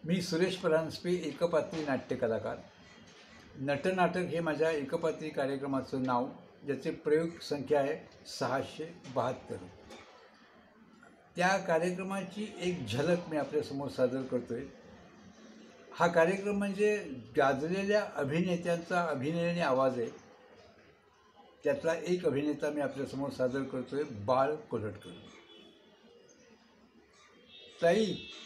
मी सुरेश परांजपे एकपात्री नाट्य कलाकार. नटनाटक हे माझ्या एकपात्री कार्यक्रमाचं नाव, ज्याचे प्रयोग संख्या आहे 672. त्या कार्यक्रमाची एक झलक मी आपल्यासमोर सादर करतो आहे. हा कार्यक्रम म्हणजे गाजलेल्या अभिनेत्यांचा अभिनयाने आवाज आहे. त्यातला एक अभिनेता मी आपल्यासमोर सादर करतो आहे, बाळ कोल्हटकर.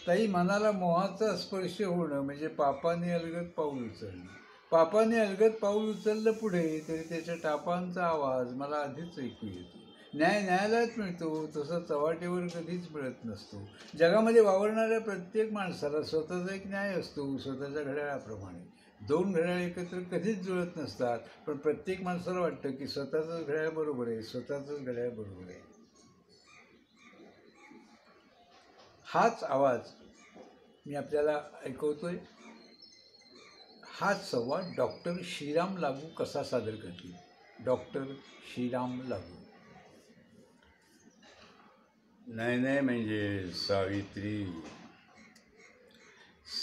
ताई मनाला मोहाचा स्पर्श होणं म्हणजे पापाने अलगद पाऊल उचलणं. पापाने अलगद पाऊल उचललं पुढे तरी त्याच्या टापांचा आवाज मला आधीच ऐकू येतो. न्याय न्यायालयात मिळतो, तसं चव्हाट्यावर कधीच मिळत नसतो. जगामध्ये वावरणाऱ्या प्रत्येक माणसाला स्वतःचा एक न्याय असतो, स्वतःच्या घड्याळाप्रमाणे. दोन घड्याळ एकत्र कधीच जुळत नसतात, पण प्रत्येक माणसाला वाटतं की स्वतःचंच घड्याळ बरोबर आहे, स्वतःचंच घड्याळ बरोबर आहे. हाच आवाज मी आपल्याला ऐकवतोय. हाच संवाद डॉक्टर श्रीराम लागू कसा सादर करतील. डॉक्टर श्रीराम लागू. नाही म्हणजे सावित्री.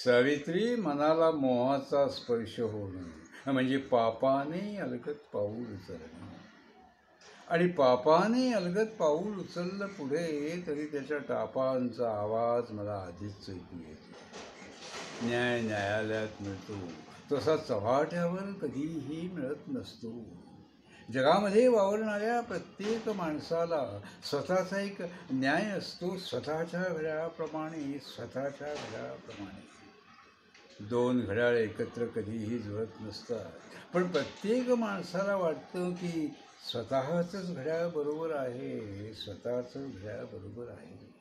सावित्री मनाला मोहाचा स्पर्श होणं म्हणजे पापाने अलगद पाऊल उचलणं. आणि पापाने अलगद पाऊल उचललं पुढे तरी त्याच्या टापांचा आवाज मला आधीच ऐकू येतो. न्याय न्यायालयात मिळतो, तसा चव्हाट्यावर कधीही मिळत नसतो. जगामध्ये वावरणाऱ्या प्रत्येक माणसाला स्वतःचा एक न्याय असतो, स्वतःच्या घड्याळाप्रमाणे, स्वतःच्या घड्याळाप्रमाणे. दोन घड्याळ एकत्र कधीही जुळत नसतात, पण प्रत्येक माणसाला वाटतं की स्वतःचंच घड्याळ बरोबर आहे, स्वतःचंच घड्याळ बरोबर आहे.